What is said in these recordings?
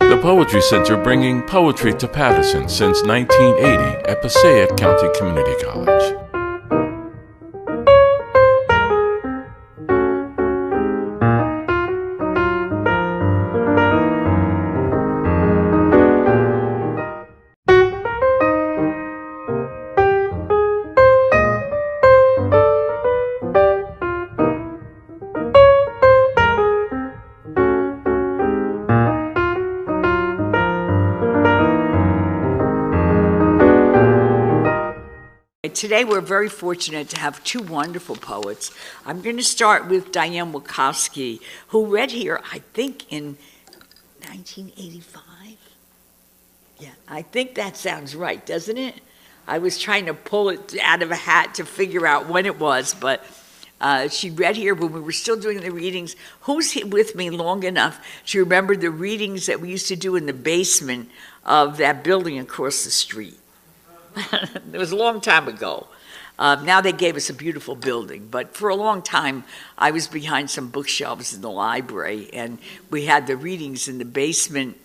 The Poetry Center bringing poetry to Paterson since 1980 at Passaic County Community College. Today we're very fortunate to have two wonderful poets. I'm going to start with Diane Wakoski, who read here, I think, in 1985. Yeah, I think that sounds right, doesn't it? I was trying to pull it out of a hat to figure out when it was, but she read here when we were still doing the readings. Who's with me long enough to remember the readings that we used to do in the basement of that building across the street? It was a long time ago. Now they gave us a beautiful building, but for a long time I was behind some bookshelves in the library, and we had the readings in the basement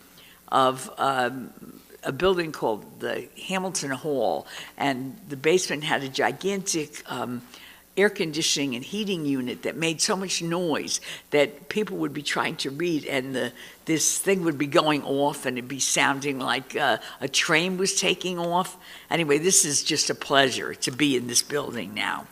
of a building called the Hamilton Hall, and the basement had a gigantic air conditioning and heating unit that made so much noise that people would be trying to read, and this thing would be going off and it'd be sounding like a train was taking off. Anyway, this is just a pleasure to be in this building now.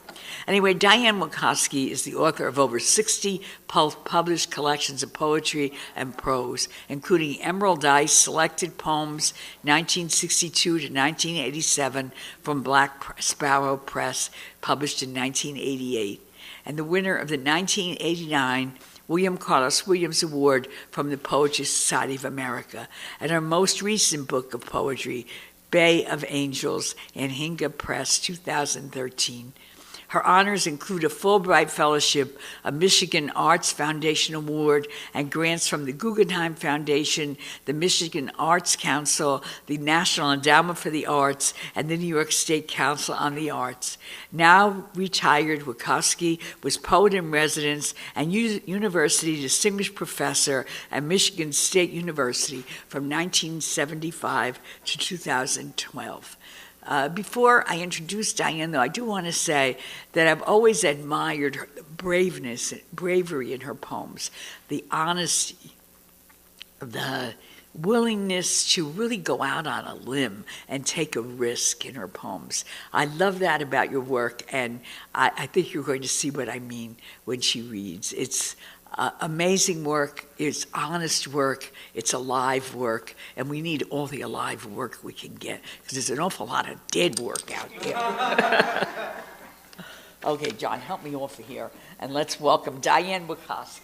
Anyway, Diane Wakoski is the author of over 60 published collections of poetry and prose, including Emerald Ice Selected Poems, 1962 to 1987, from Black Sparrow Press, published in 1988, and the winner of the 1989 William Carlos Williams Award from the Poetry Society of America, and her most recent book of poetry, Bay of Angels, Anhinga Press, 2013. Her honors include a Fulbright Fellowship, a Michigan Arts Foundation Award, and grants from the Guggenheim Foundation, the Michigan Arts Council, the National Endowment for the Arts, and the New York State Council on the Arts. Now retired, Wakoski was poet in residence and University Distinguished Professor at Michigan State University from 1975 to 2012. Before I introduce Diane, though, I do want to say that I've always admired her bravery in her poems, the honesty, the willingness to really go out on a limb and take a risk in her poems. I love that about your work, and I think you're going to see what I mean when she reads. It's amazing work, it's honest work, it's alive work, and we need all the alive work we can get, because there's an awful lot of dead work out there. Okay, John, help me off of here, and let's welcome Diane Wakoski.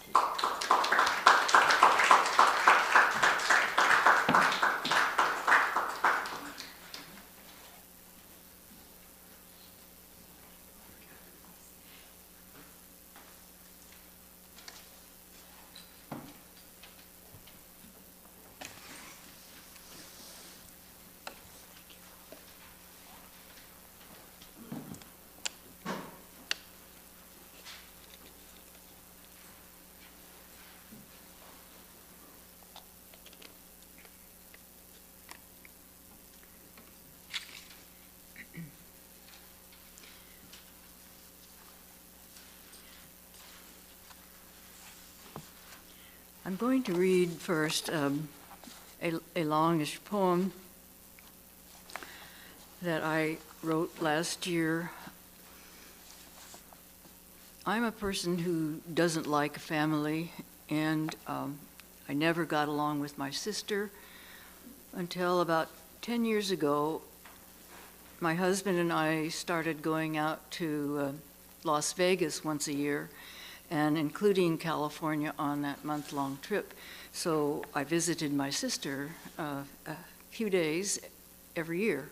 I'm going to read first a longish poem that I wrote last year. I'm a person who doesn't like a family, and I never got along with my sister until about 10 years ago. My husband and I started going out to Las Vegas once a year, and including California on that month-long trip. So I visited my sister a few days every year,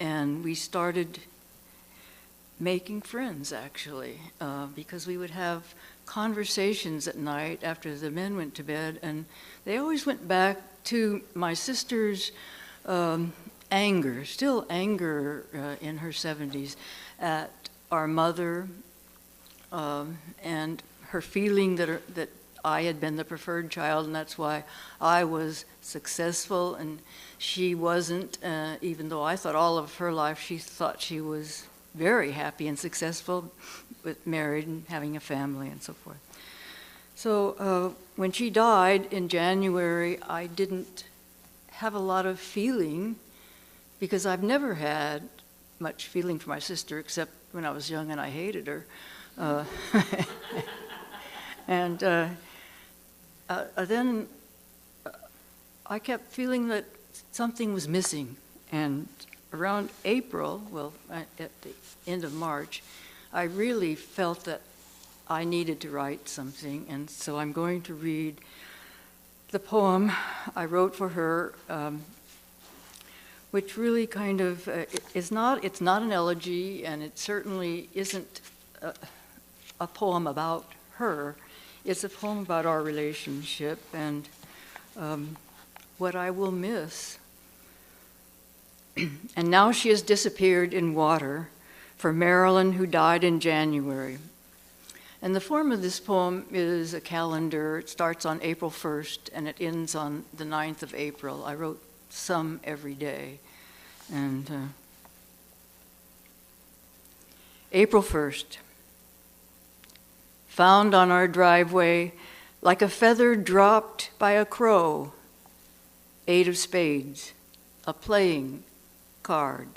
and we started making friends, actually, because we would have conversations at night after the men went to bed, and they always went back to my sister's anger, still anger in her 70s, at our mother, and her feeling that I had been the preferred child, and that's why I was successful, and she wasn't, even though I thought all of her life she thought she was very happy and successful, with married and having a family and so forth. So when she died in January, I didn't have a lot of feeling, because I've never had much feeling for my sister, except when I was young and I hated her. And then I kept feeling that something was missing. And around April, well, at the end of March, I really felt that I needed to write something. And so I'm going to read the poem I wrote for her, which really kind of it's not an elegy, and it certainly isn't a poem about her. It's a poem about our relationship and what I will miss. And now she has disappeared in water, for Marilyn, who died in January. And the form of this poem is a calendar. It starts on April 1st and it ends on the 9th of April. I wrote some every day. And April 1st. Found on our driveway like a feather dropped by a crow. 8 of spades, a playing card.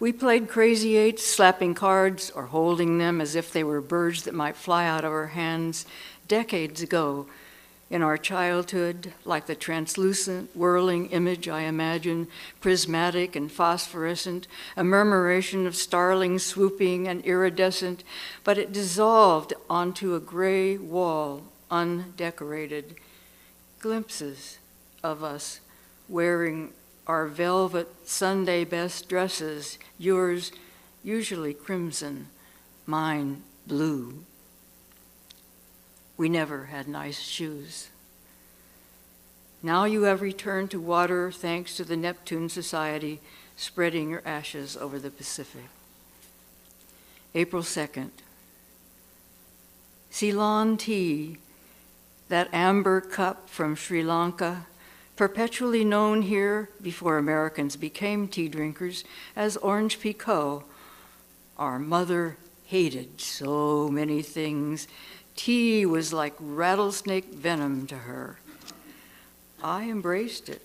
We played crazy eights, slapping cards or holding them as if they were birds that might fly out of our hands decades ago in our childhood, like the translucent, whirling image I imagine, prismatic and phosphorescent, a murmuration of starlings swooping and iridescent, but it dissolved onto a gray wall, undecorated. Glimpses of us wearing our velvet Sunday best dresses, yours usually crimson, mine blue. We never had nice shoes. Now you have returned to water thanks to the Neptune Society spreading your ashes over the Pacific. April 2nd. Ceylon tea, that amber cup from Sri Lanka, perpetually known here before Americans became tea drinkers as orange pekoe. Our mother hated so many things. Tea was like rattlesnake venom to her. I embraced it.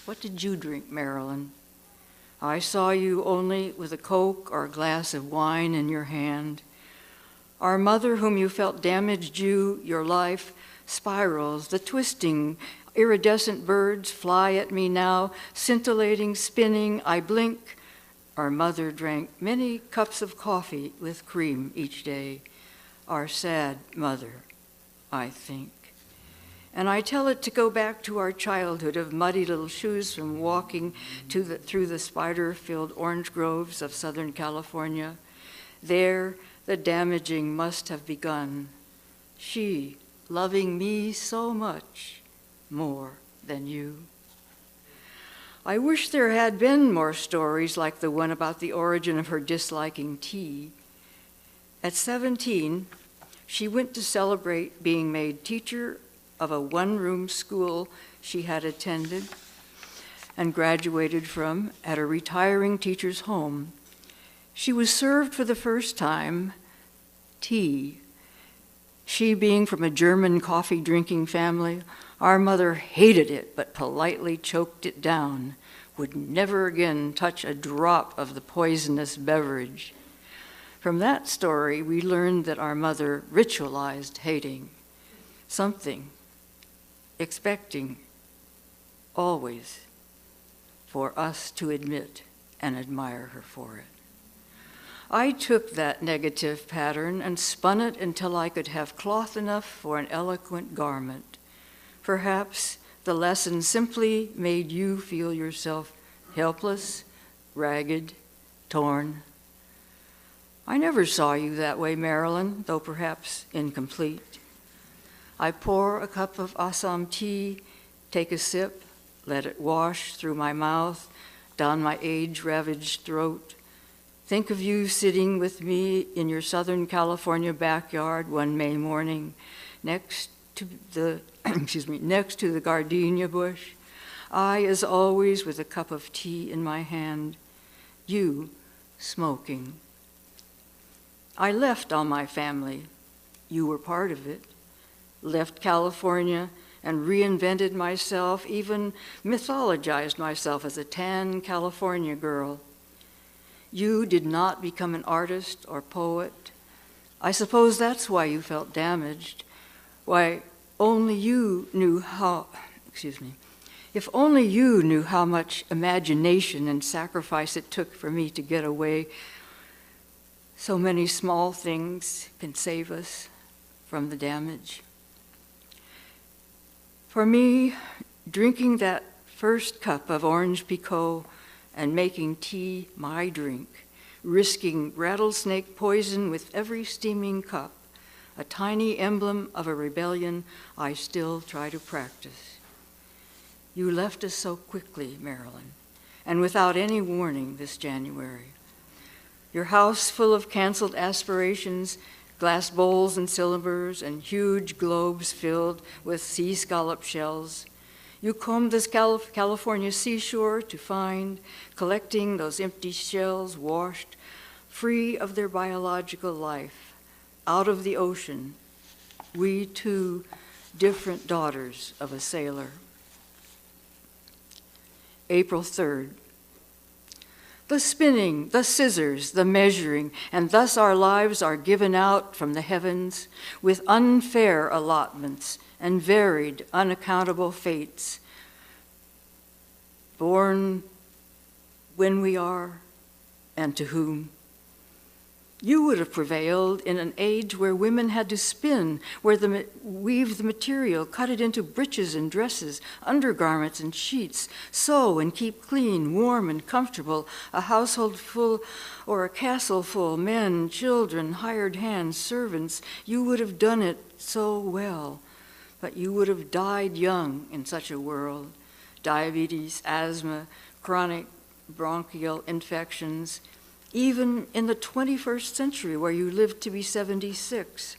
What did you drink, Marilyn? I saw you only with a Coke or a glass of wine in your hand. Our mother, whom you felt damaged you, your life, spirals, the twisting, iridescent birds fly at me now, scintillating, spinning, I blink. Our mother drank many cups of coffee with cream each day. Our sad mother, I think. And I tell it to go back to our childhood of muddy little shoes from walking through the spider-filled orange groves of Southern California. There, the damaging must have begun. She, loving me so much, more than you. I wish there had been more stories like the one about the origin of her disliking tea. At 17, she went to celebrate being made teacher of a one-room school she had attended and graduated from at a retiring teacher's home. She was served for the first time tea. She being from a German coffee-drinking family, our mother hated it but politely choked it down, would never again touch a drop of the poisonous beverage. From that story, we learned that our mother ritualized hating, something, expecting, always, for us to admit and admire her for it. I took that negative pattern and spun it until I could have cloth enough for an eloquent garment. Perhaps the lesson simply made you feel yourself helpless, ragged, torn. I never saw you that way, Marilyn, though perhaps incomplete. I pour a cup of Assam tea, take a sip, let it wash through my mouth, down my age-ravaged throat. Think of you sitting with me in your Southern California backyard one May morning, next to the, next to the gardenia bush. I, as always, with a cup of tea in my hand. You, smoking. I left all my family. You were part of it. Left California and reinvented myself, even mythologized myself as a tan California girl. You did not become an artist or poet. I suppose that's why you felt damaged, why only you knew how, if only you knew how much imagination and sacrifice it took for me to get away. So many small things can save us from the damage. For me, drinking that first cup of orange Picot and making tea my drink, risking rattlesnake poison with every steaming cup, a tiny emblem of a rebellion I still try to practice. You left us so quickly, Marilyn, and without any warning this January. Your house full of canceled aspirations, glass bowls and cylinders, and huge globes filled with sea scallop shells. You combed this California seashore to find, collecting those empty shells washed free of their biological life, out of the ocean, we two different daughters of a sailor. April 3rd. The spinning, the scissors, the measuring, and thus our lives are given out from the heavens with unfair allotments and varied, unaccountable fates. Born when we are, and to whom. You would have prevailed in an age where women had to spin, weave the material, cut it into breeches and dresses, undergarments and sheets, sew and keep clean, warm and comfortable, a household full or a castle full, men, children, hired hands, servants. You would have done it so well, but you would have died young in such a world. Diabetes, asthma, chronic bronchial infections, even in the 21st century where you lived to be 76,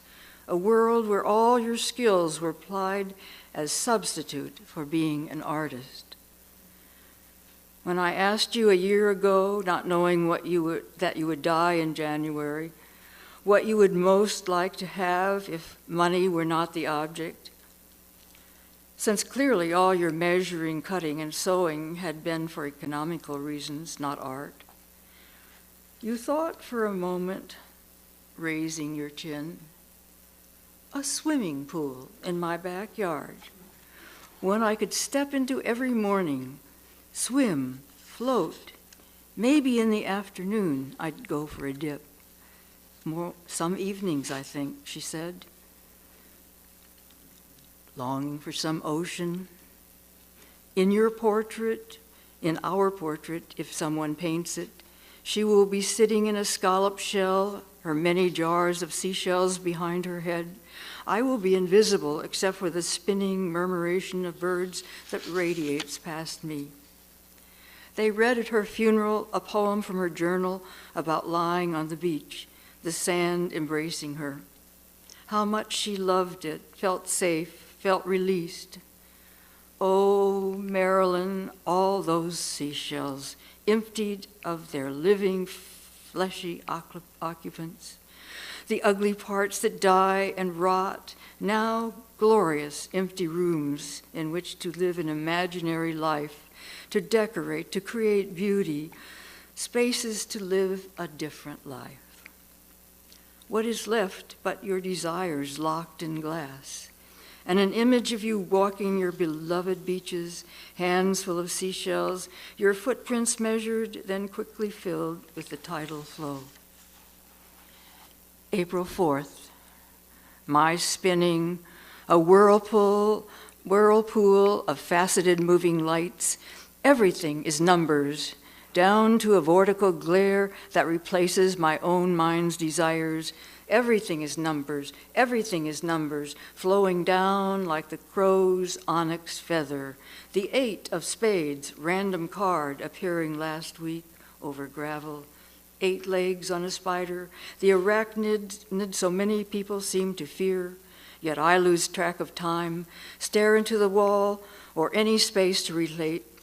a world where all your skills were applied as substitute for being an artist. When I asked you a year ago, not knowing that you would die in January, what you would most like to have if money were not the object, since clearly all your measuring, cutting, and sewing had been for economical reasons, not art, you thought for a moment, raising your chin, a swimming pool in my backyard, one I could step into every morning, swim, float. Maybe in the afternoon I'd go for a dip. Some evenings, I think, she said. Longing for some ocean. In your portrait, in our portrait, if someone paints it, she will be sitting in a scallop shell, her many jars of seashells behind her head. I will be invisible except for the spinning murmuration of birds that radiates past me. They read at her funeral a poem from her journal about lying on the beach, the sand embracing her. How much she loved it, felt safe, felt released. Oh, Marilyn, all those seashells, emptied of their living, fleshy occupants, the ugly parts that die and rot, now glorious empty rooms in which to live an imaginary life, to decorate, to create beauty, spaces to live a different life. What is left but your desires locked in glass? And an image of you walking your beloved beaches, hands full of seashells, your footprints measured, then quickly filled with the tidal flow. April 4th, my spinning, a whirlpool of faceted moving lights. Everything is numbers, down to a vortical glare that replaces my own mind's desires. Everything is numbers, flowing down like the crow's onyx feather. The 8 of spades, random card appearing last week over gravel. 8 legs on a spider, the arachnid so many people seem to fear. yet I lose track of time, stare into the wall or any space to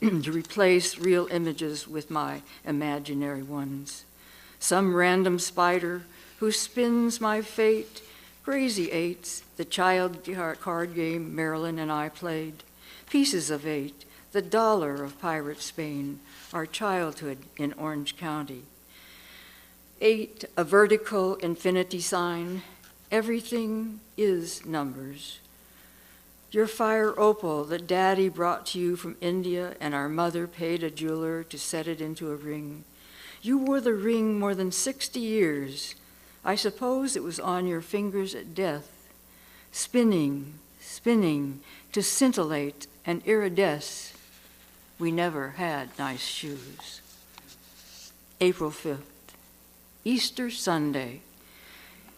to replace real images with my imaginary ones. Some random spider who spins my fate, crazy eights, the child card game Marilyn and I played, pieces of eight, the dollar of pirate Spain, our childhood in Orange County. 8, a vertical infinity sign, everything is numbers. Your fire opal that Daddy brought to you from India and our mother paid a jeweler to set it into a ring. You wore the ring more than 60 years. I suppose it was on your fingers at death, spinning, spinning, to scintillate and iridesce. We never had nice shoes. April 5th, Easter Sunday.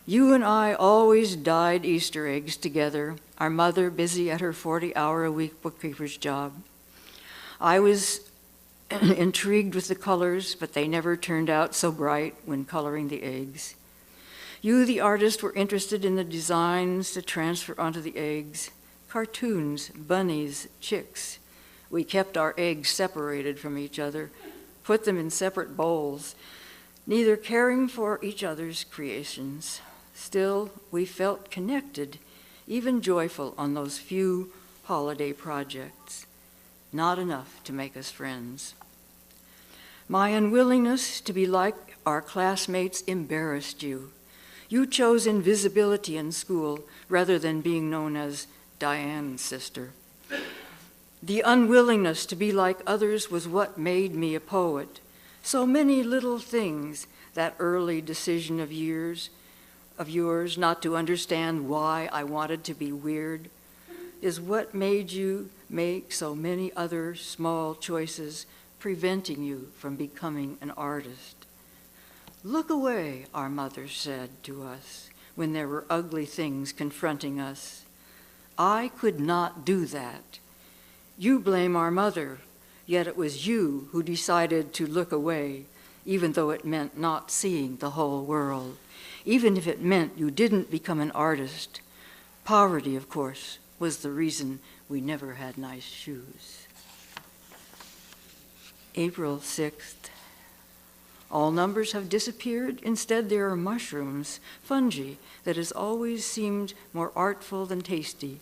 You and I always dyed Easter eggs together, our mother busy at her 40-hour-a-week bookkeeper's job. I was intrigued with the colors, but they never turned out so bright when coloring the eggs. You, the artist, were interested in the designs to transfer onto the eggs, cartoons, bunnies, chicks. We kept our eggs separated from each other, put them in separate bowls, neither caring for each other's creations. Still, we felt connected, even joyful on those few holiday projects. Not enough to make us friends. My unwillingness to be like our classmates embarrassed you. You chose invisibility in school rather than being known as Diane's sister. The unwillingness to be like others was what made me a poet. So many little things, that early decision of yours not to understand why I wanted to be weird, is what made you make so many other small choices, preventing you from becoming an artist. Look away, our mother said to us when there were ugly things confronting us. I could not do that. You blame our mother, yet it was you who decided to look away, even though it meant not seeing the whole world, even if it meant you didn't become an artist. Poverty, of course, was the reason we never had nice shoes. April 6th. All numbers have disappeared. Instead, there are mushrooms, fungi, that has always seemed more artful than tasty.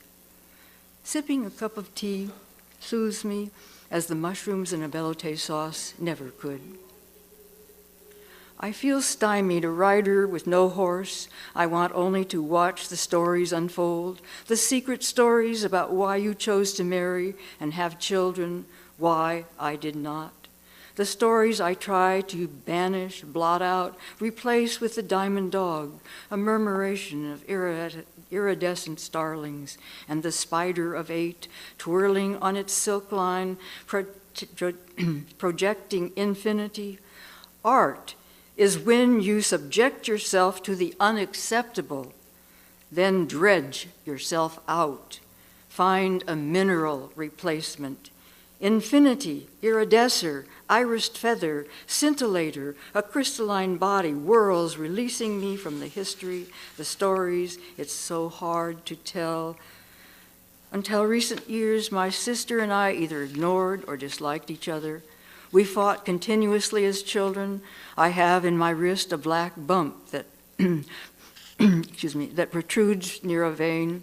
Sipping a cup of tea soothes me as the mushrooms in a velouté sauce never could. I feel stymied, a rider with no horse. I want only to watch the stories unfold, the secret stories about why you chose to marry and have children, why I did not. The stories I try to banish, blot out, replace with the diamond dog, a murmuration of iridescent starlings, and the spider of 8 twirling on its silk line, projecting infinity. Art is when you subject yourself to the unacceptable, then dredge yourself out, find a mineral replacement. Infinity, iridescer, irised feather, scintillator, a crystalline body whirls, releasing me from the history, the stories it's so hard to tell. Until recent years, my sister and I either ignored or disliked each other. We fought continuously as children. I have in my wrist a black bump that, that protrudes near a vein.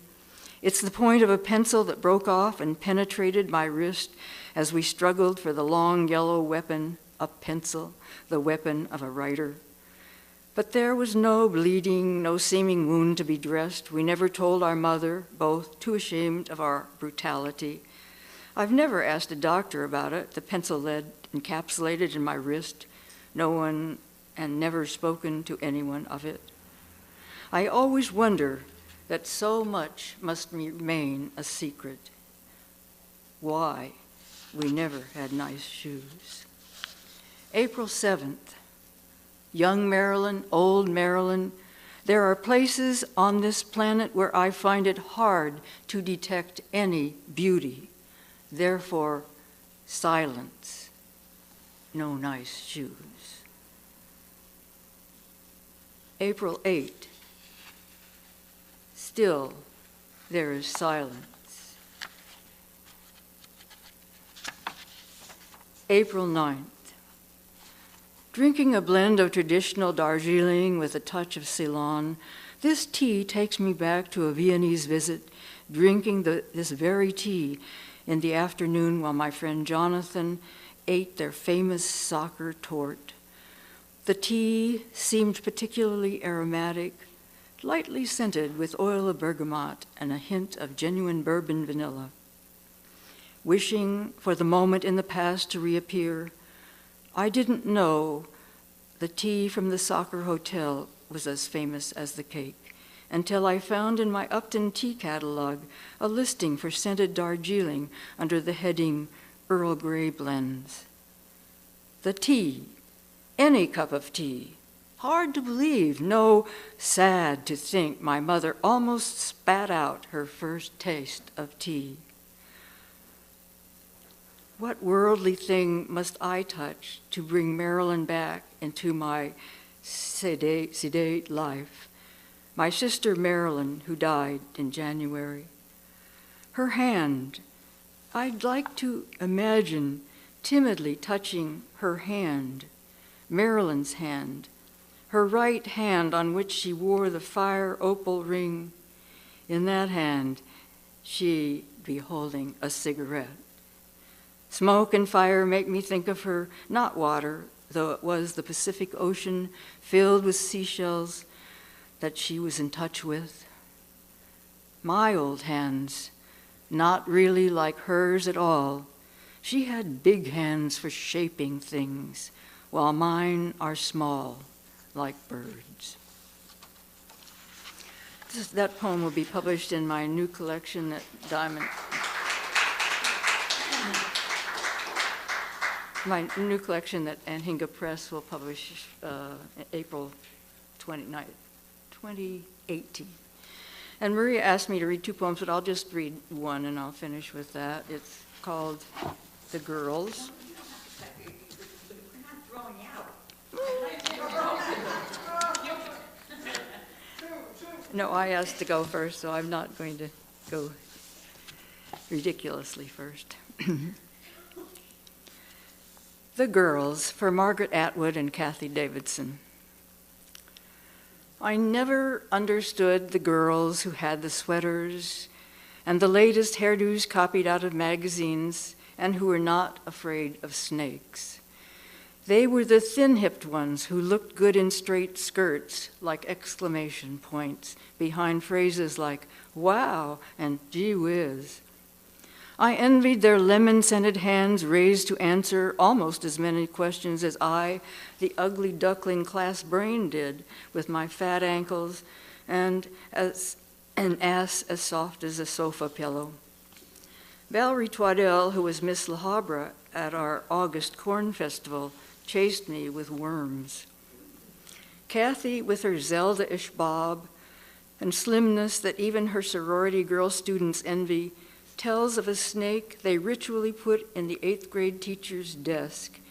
It's the point of a pencil that broke off and penetrated my wrist as we struggled for the long yellow weapon, a pencil, the weapon of a writer. But there was no bleeding, no seeming wound to be dressed. We never told our mother, both too ashamed of our brutality. I've never asked a doctor about it, the pencil lead encapsulated in my wrist, no one, and never spoken to anyone of it. I always wonder that so much must remain a secret. Why we never had nice shoes. April 7th. Young Marilyn, old Marilyn, there are places on this planet where I find it hard to detect any beauty. Therefore, silence. No nice shoes. April 8. Still, there is silence. April 9th. Drinking a blend of traditional Darjeeling with a touch of Ceylon, this tea takes me back to a Viennese visit, drinking this very tea in the afternoon while my friend Jonathan ate their famous soccer torte. The tea seemed particularly aromatic, lightly scented with oil of bergamot and a hint of genuine bourbon vanilla. Wishing for the moment in the past to reappear, I didn't know the tea from the soccer hotel was as famous as the cake until I found in my Upton tea catalog a listing for scented Darjeeling under the heading Earl Grey blends. The tea, any cup of tea. Hard to believe, no, sad to think my mother almost spat out her first taste of tea. What worldly thing must I touch to bring Marilyn back into my sedate life? My sister Marilyn, who died in January. Her hand, I'd like to imagine timidly touching her hand, Marilyn's hand, her right hand on which she wore the fire opal ring. In that hand, she'd be holding a cigarette. Smoke and fire make me think of her, not water, though it was the Pacific Ocean filled with seashells that she was in touch with. My old hands, not really like hers at all. She had big hands for shaping things, while mine are small, like birds. That poem will be published in my new collection at Diamond. My new collection that Anhinga Press will publish April 29th, 2018. And Maria asked me to read two poems, but I'll just read one and I'll finish with that. It's called The Girls. No, I asked to go first, so I'm not going to go ridiculously first. The Girls, for Margaret Atwood and Kathy Davidson. I never understood the girls who had the sweaters and the latest hairdos copied out of magazines and who were not afraid of snakes. They were the thin-hipped ones who looked good in straight skirts like exclamation points behind phrases like, wow, and gee whiz. I envied their lemon-scented hands raised to answer almost as many questions as I, the ugly duckling class brain, did with my fat ankles and as an ass as soft as a sofa pillow. Valerie Twaddell, who was Miss La Habra at our August corn festival, chased me with worms. Kathy, with her Zelda-ish bob and slimness that even her sorority girl students envy, tells of a snake they ritually put in the 8th grade teacher's desk.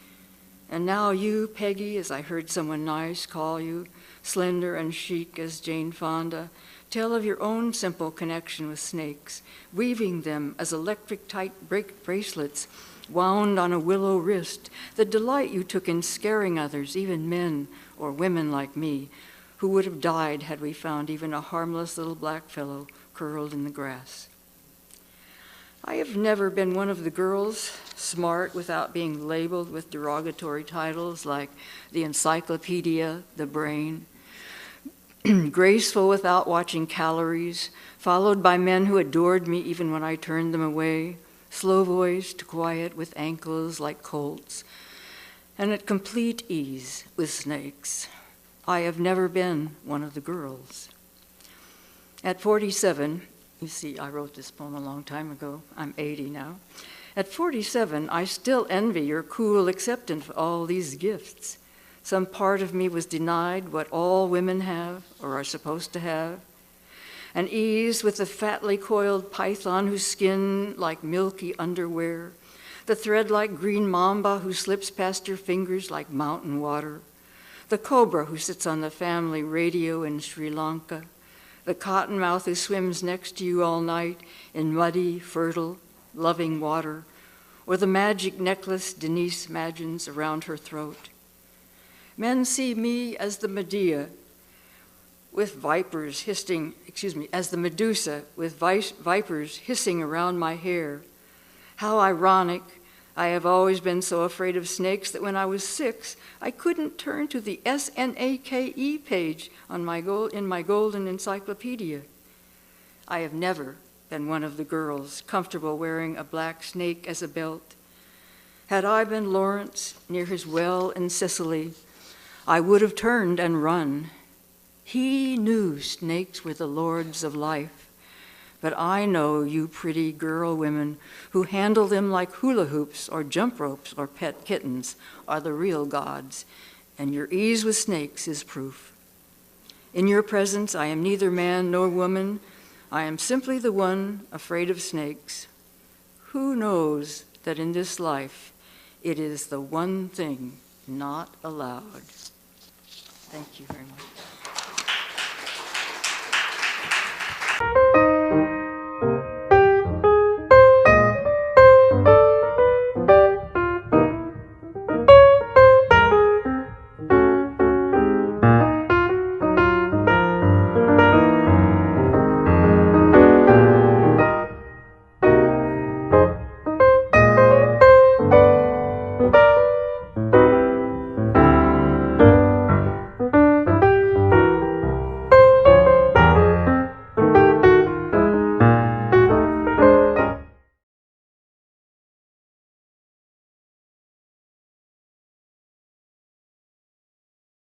And now you, Peggy, as I heard someone nice call you, slender and chic as Jane Fonda, tell of your own simple connection with snakes, weaving them as electric-tight bracelets wound on a willow wrist, the delight you took in scaring others, even men or women like me, who would have died had we found even a harmless little black fellow curled in the grass. I have never been one of the girls, smart without being labeled with derogatory titles like the encyclopedia, the brain, graceful without watching calories, followed by men who adored me even when I turned them away, slow-voiced, quiet with ankles like colts, and at complete ease with snakes. I have never been one of the girls. At 47, you see, I wrote this poem a long time ago. I'm 80 now. At 47, I still envy your cool acceptance of all these gifts. Some part of me was denied what all women have or are supposed to have. An ease with the fatly coiled python whose skin like milky underwear, the thread-like green mamba who slips past your fingers like mountain water, the cobra who sits on the family radio in Sri Lanka, The cottonmouth who swims next to you all night in muddy, fertile, loving water, or the magic necklace Denise imagines around her throat. Men see me as the Medea with vipers hissing, as the Medusa with vipers hissing around my hair. How ironic. I have always been so afraid of snakes that when I was 6, I couldn't turn to the SNAKE page in my golden encyclopedia. I have never been one of the girls comfortable wearing a black snake as a belt. Had I been Lawrence near his well in Sicily, I would have turned and run. He knew snakes were the lords of life. But I know you pretty girl women who handle them like hula hoops or jump ropes or pet kittens are the real gods, and your ease with snakes is proof. In your presence, I am neither man nor woman. I am simply the one afraid of snakes. Who knows that in this life it is the one thing not allowed? Thank you very much.